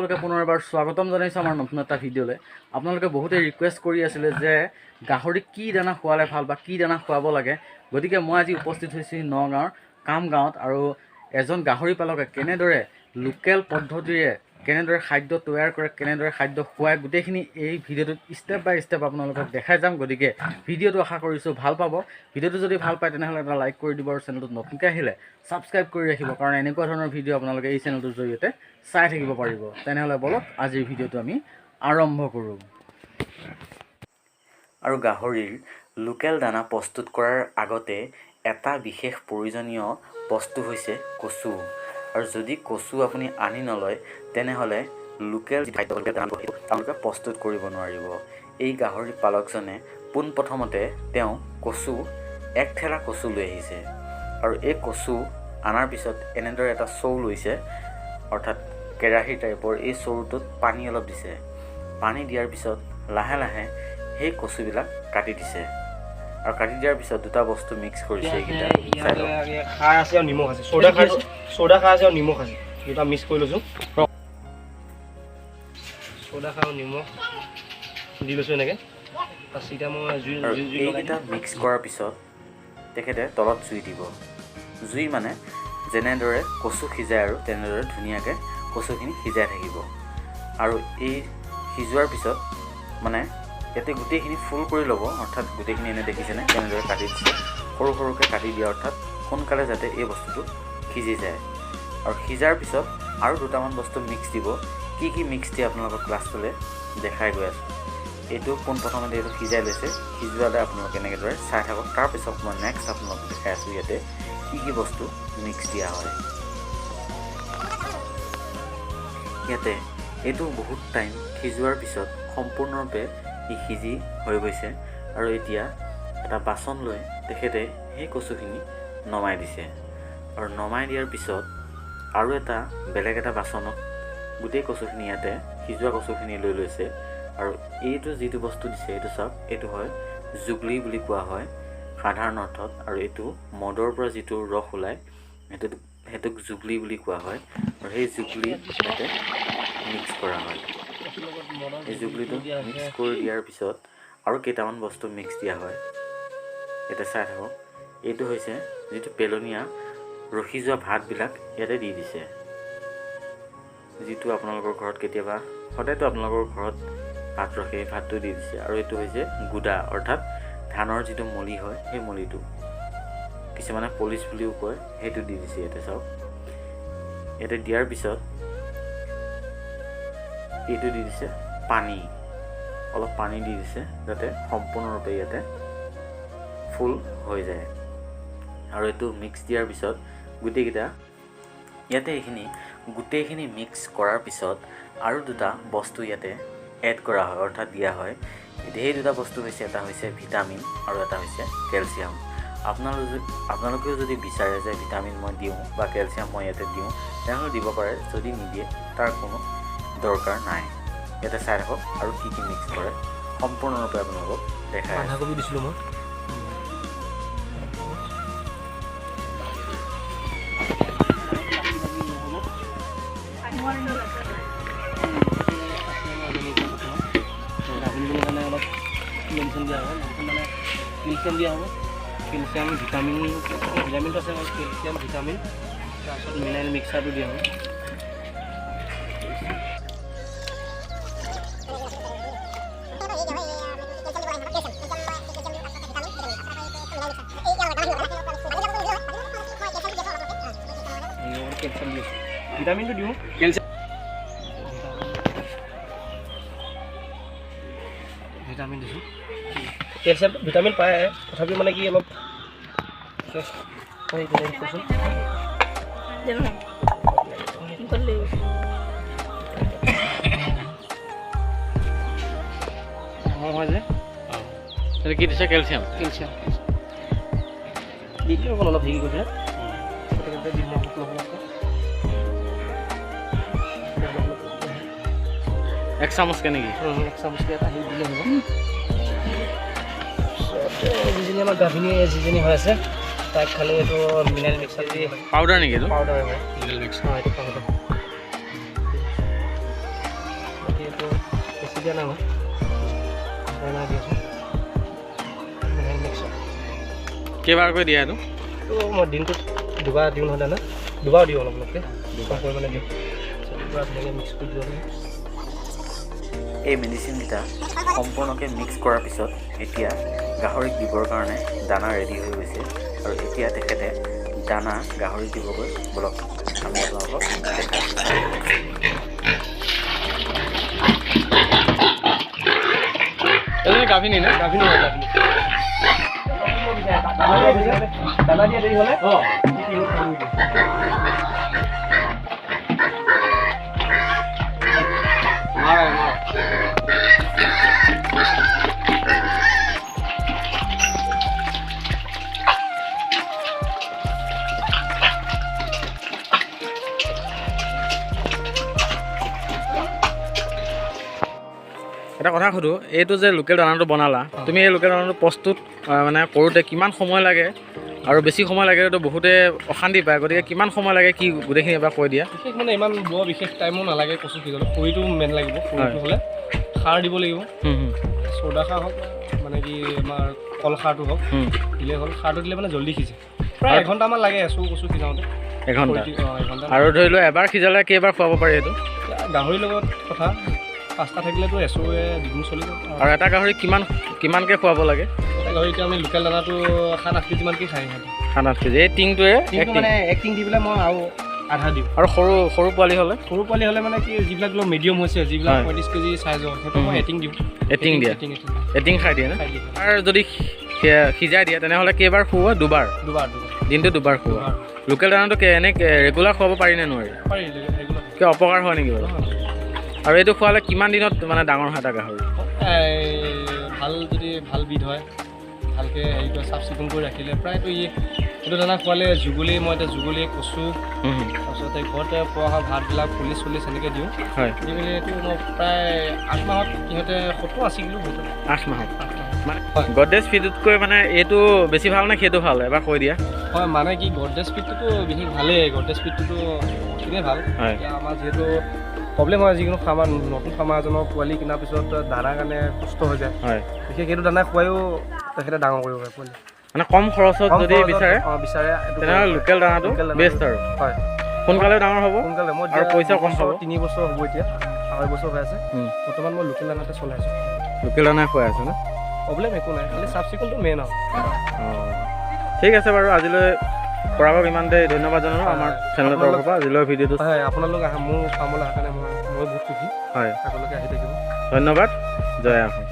সকলোকে পুনৰ এবাৰ স্বাগতম জনাইছোঁ আমাৰ নতুন এটা ভিডিঅ'লৈ। আপোনালোকে বহুতে ৰিকুৱেষ্ট কৰি আছিলে যে গাহৰিক কি দানা খোৱালে ভাল বা কি দানা খুৱাব লাগে। গতিকে মই আজি উপস্থিত হৈছোঁ নগাঁৱৰ কামগাঁৱত আৰু এজন গাহৰি পালকে কেনেদৰে লোকেল পদ্ধতিৰে কেনেদৰে খাদ্য তৈয়াৰ কৰে, কেনেদৰে খাদ্য খুৱায়, গোটেইখিনি এই ভিডিঅ'টোত ষ্টেপ বাই ষ্টেপ আপোনালোকক দেখাই যাম। গতিকে ভিডিঅ'টো আশা কৰিছোঁ ভাল পাব। ভিডিঅ'টো যদি ভাল পায় তেনেহ'লে এটা লাইক কৰি দিব আৰু চেনেলটোত নতুনকৈ আহিলে ছাবস্ক্ৰাইব কৰি ৰাখিব, কাৰণ এনেকুৱা ধৰণৰ ভিডিঅ' আপোনালোকে এই চেনেলটোৰ জৰিয়তে চাই থাকিব পাৰিব। তেনেহ'লে বলক আজিৰ ভিডিঅ'টো আমি আৰম্ভ কৰোঁ। আৰু গাহৰিৰ লোকেল দানা প্ৰস্তুত কৰাৰ আগতে এটা বিশেষ প্ৰয়োজনীয় বস্তু হৈছে কচু। আৰু যদি কচু আপুনি আনি নলয় তেনেহ'লে লোকেল খাদ্য আপোনালোকে প্ৰস্তুত কৰিব নোৱাৰিব। এই গাহৰি পালকজনে পোনপ্ৰথমতে তেওঁ কচু এক ঠেলা কচু লৈ আহিছে আৰু এই কচু অনাৰ পিছত এনেদৰে এটা চৌ লৈছে, অৰ্থাৎ কেৰাহী টাইপৰ। এই চৌটোত পানী অলপ দিছে। পানী দিয়াৰ পিছত লাহে লাহে সেই কচুবিলাক কাটি দিছে আৰু কাটি দিয়াৰ পিছত দুটা বস্তু মিক্স কৰিছে। এইকেইটা খাৰ আছে আৰু নিমখ আছে, চ'ডা খাৰ আছে আৰু নিমখ আছে, দুটা মিক্স কৰি লৈছোঁ। চ'ডা খাৰ আৰু নিমখ দি লৈছোঁ এনেকৈ। এতিয়া মই এইকেইটা মিক্স কৰাৰ পিছত তেখেতে তলত জুই দিব। জুই মানে যেনেদৰে কচু সিজায় আৰু তেনেদৰে ধুনীয়াকৈ কচুখিনি সিজাই থাকিব। আৰু এই সিজোৱাৰ পিছত মানে ইয়াতে গোটেইখিনি ফুল কৰি ল'ব, অৰ্থাৎ গোটেইখিনি এনে দেখিছেনে কেনেদৰে কাটি দিছে, সৰু সৰুকৈ কাটি দিয়া, অৰ্থাৎ সোনকালে যাতে এই বস্তুটো সিজি যায়। আৰু সিজাৰ পিছত আৰু দুটামান বস্তু মিক্স দিব। কি কি মিক্স দিয়ে আপোনালোকক ক্লাছটোলৈ দেখাই গৈ আছোঁ। এইটো পোনপ্ৰথমতে এইটো সিজাই লৈছে, সিজোৱালে আপোনালোকে এনেদৰে চাই থাকক। তাৰপিছত মই নেক্সট আপোনালোকক দেখাই আছোঁ ইয়াতে কি কি বস্তু মিক্স দিয়া হয়। ইয়াতে এইটো বহুত টাইম সিজোৱাৰ পিছত সম্পূৰ্ণৰূপে ই সিজি হৈ গৈছে আৰু এতিয়া এটা বাচন লৈ তেখেতে সেই কচুখিনি নমাই দিছে। আৰু নমাই দিয়াৰ পিছত আৰু এটা বেলেগ এটা বাচনত গোটেই কচুখিনি ইয়াতে সিজোৱা কচুখিনি লৈ লৈছে। আৰু এইটো যিটো বস্তু দিছে এইটো চাওক, এইটো হয় জুগলি বুলি কোৱা হয় সাধাৰণ অৰ্থত। আৰু এইটো মদৰ পৰা যিটো ৰস ওলায় সেইটোক জুগলি বুলি কোৱা হয়। আৰু সেই জুগলি ইয়াতে মিক্স কৰা হয়। এই জুগলিটো মিক্স কৰি দিয়াৰ পিছত আৰু কেইটামান বস্তু মিক্স দিয়া হয়। ইয়াতে চাই থাকক, এইটো হৈছে যিটো পেলনীয়া ৰখি যোৱা ভাতবিলাক ইয়াতে দি দিছে, যিটো আপোনালোকৰ ঘৰত কেতিয়াবা সদায়তো আপোনালোকৰ ঘৰত ভাত ৰখে, ভাতটো দি দিছে। আৰু এইটো হৈছে গুদা, অৰ্থাৎ ধানৰ যিটো মলি হয় সেই মলিটো, কিছুমানে পলিচ বুলিও কয়, সেইটো দি দিছে। ইয়াতে চাওক, ইয়াতে দিয়াৰ পিছত এইটো দি দিছে পানী, অলপ পানী দি দিছে যাতে সম্পূৰ্ণৰূপে ইয়াতে ফুল হৈ যায়। আৰু এইটো মিক্স দিয়াৰ পিছত গোটেইকেইটা ইয়াতে গোটেইখিনি মিক্স কৰাৰ পিছত আৰু দুটা বস্তু ইয়াতে এড কৰা হয়, অৰ্থাৎ দিয়া হয়। সেই দুটা বস্তু হৈছে, এটা হৈছে ভিটামিন আৰু এটা হৈছে কেলছিয়াম। আপোনালোকেও যদি বিচাৰে যে ভিটামিন মই দিওঁ বা কেলছিয়াম মই ইয়াতে দিওঁ তেনেহ'লে দিব পাৰে, যদি নিদিয়ে তাৰ কোনো দৰকাৰ নাই। ইয়াতে চাই থাকক আৰু কি কি মিক্স কৰে সম্পূৰ্ণৰূপে আপোনালোকক দেখাই। বন্ধাকবি দিছিলোঁ মই। মানে অলপ মেডিচিন দিয়া হ'ব, মানে কেলছিয়াম দিয়া হ'ব। কেলছিয়াম ভিটামিনটো আছে, কেলছিয়াম ভিটামিন, তাৰপিছত মিনাৰেল মিক্সাৰটো দিয়া হ'ব। ভিটামিনটো দিওঁ, ভিটামিন দিছোঁ। কেলছিয়াম ভিটামিন পায়, তথাপিও মানে কি অলপ কচোন হয় যে কি দিছে কেলছিয়াম দি দিওঁ অকণ, অলপ হেৰি কৰি পেলাই এক চামুচকৈ নেকি? এক চামুচকৈ এটা হেৰি দিলে হ'ব। যিজনী আমাৰ গাভিনী যিজনী হৈ আছে তাইক খালি এইটো মিনাৰেল মিক্সাৰ দি পাউডাৰ নেকি? এইটো পাউডাৰ হয়, মিনাৰেল মিক্সাৰ, এইটো পাউডাৰ। দিয়া নাই মই দানা দি আছোঁ মিনাৰেল মিক্সাৰ কেইবাৰকৈ দিয়া এইটো মই দিনটোত দুবাৰ দিওঁ নহয় দানা দুবাৰ দিওঁ অলপ অলপকৈ দুবাৰ পৰিমাণে দিওঁ দুবাৰ ধুনীয়াকৈ মিক্স কৰি দিব লাগে এই মেডিচিনকেইটা সম্পূৰ্ণকৈ মিক্স কৰাৰ পিছত এতিয়া গাহৰিক দিবৰ কাৰণে দানা ৰেডি হৈ গৈছে আৰু এতিয়া তেখেতে দানা গাহৰিক দিবগৈ বলক আমি আপোনালোকক দেখাইছোঁ গাভিনী না গাভিনী দানা দিয়া দেৰি হ'লে এটা কথা সুধো এইটো যে লোকেল দানাটো বনালা তুমি এই লোকেল দানাটো প্ৰস্তুত মানে কৰোঁতে কিমান সময় লাগে আৰু বেছি সময় লাগেতো বহুতে অশান্তি পায় গতিকে কিমান সময় লাগে কি গোটেইখিনি এবাৰ কৈ দিয়া বিশেষ মানে ইমান বৰ বিশেষ টাইমো নালাগে কচু সিজালে খৰিটো মেইন লাগিব খৰিটো হ'লে সাৰ দিব লাগিব চ'দা সাৰ হওক মানে কি আমাৰ কল সাৰটো হওক দিলে হ'ল সাৰটো দিলে মানে জল্দি সিজে প্ৰায় এঘণ্টামান লাগে কচু সিজাওঁতে এঘণ্টা আৰু ধৰি লোৱা এবাৰ সিজালে কেইবাৰ খুৱাব পাৰি এইটো গাহৰিৰ লগত কথা 5টা থাকিলেতো এচুৱে দুদিন চলি যাব আৰু এটা গাহৰি কিমানকৈ খুৱাব লাগে এটা গাহৰি এতিয়া আমি লোকেল দানাটো 7-8 কেজিমানকৈ খাই 7-8 কেজি এই টিংটোৱে মানে এক টিং দি পেলাই মই আৰু আধা দিওঁ আৰু সৰু পোৱালি হ'লে মানে কি যিবিলাক অলপ মিডিয়াম হৈছে যিবিলাক 35 কেজি চাইজৰ সেইটো মই এটিং দিওঁ এটিং দিয়া এটিং খাই দিয়ে না আৰু যদি সিজাই দিয়ে তেনেহ'লে কেইবাৰ খুওৱা দুবাৰ দিনটো দুবাৰ খুওৱা লোকেল দানাটো এনে ৰেগুলাৰ খুৱাব পাৰি নে নোৱাৰি পাৰি ৰেগুলাৰ কিয় অপকাৰ হয় নেকি বাৰু আৰু এইটো খোৱালে কিমান দিনত মানে ডাঙৰ হয় এটা গাহৰি ভাল যদি ভাল বিধ হয় ভালকৈ হেৰি কৰি চাফ চিকুণ কৰি ৰাখিলে প্ৰায়তো এইটো দানা খোৱালে মই এতিয়া যুগলি কচু তাৰপিছতে ঘৰতে পোৱা হয় ভাতবিলাক পুলিচ এনেকৈ দিওঁ হয় দি মেলি এইটো মই প্ৰায় 8 মাহত সিহঁতে 70-80 কিলো হৈ যায় 8 মাহত মানে গডৰেজ ফিডতকৈ মানে এইটো বেছি ভাল নে সেইটো ভাল এবাৰ কৈ দিয়া হয় মানে কি গডৰেজ ফিডটোতো বিশেষ ভালেই গডৰেজ ফিডটোতো বহুতখিনিয়ে ভাল এতিয়া আমাৰ যিহেতু প্ৰব্লেম হয় যিকোনো ফাৰ্মাৰ নতুন ফাৰ্মাৰ এজনৰ পোৱালি কিনাৰ পিছত দানাৰ কাৰণে কষ্ট হৈ যায় হয় বিশেষ সেইটো দানা খুৱাইও তেখেতে ডাঙৰ কৰিব পাৰে পোৱালি মানে কম খৰচত যদি বিচাৰে তেনেহ'লে লোকেল দানাটো বেষ্ট আৰু হয় সোনকালে ডাঙৰ হ'ব সোনকালে মই আৰু পইচা কম হ'ব 3 বছৰ হ'ব এতিয়া 2.5 বছৰ হৈ আছে বৰ্তমান মই লোকেল দানাতে চলাইছোঁ লোকেল দানা খুৱাই আছোঁ ন প্ৰব্লেম একো নাই খালি চাফ চিকুণটো মেইন আৰু ঠিক আছে বাৰু আজিলৈ পৰাগক ইমানতে ধন্যবাদ জনালোঁ আমাৰ চেনেলৰ তৰফৰ পৰা আজিলৈ ভিডিঅ'টো হয় আপোনালোক মোৰ ফাৰ্মলৈ অহাৰ কাৰণে মই বহুত সুখী হয় আগলৈকে আহি থাকিব ধন্যবাদ জয় আহোম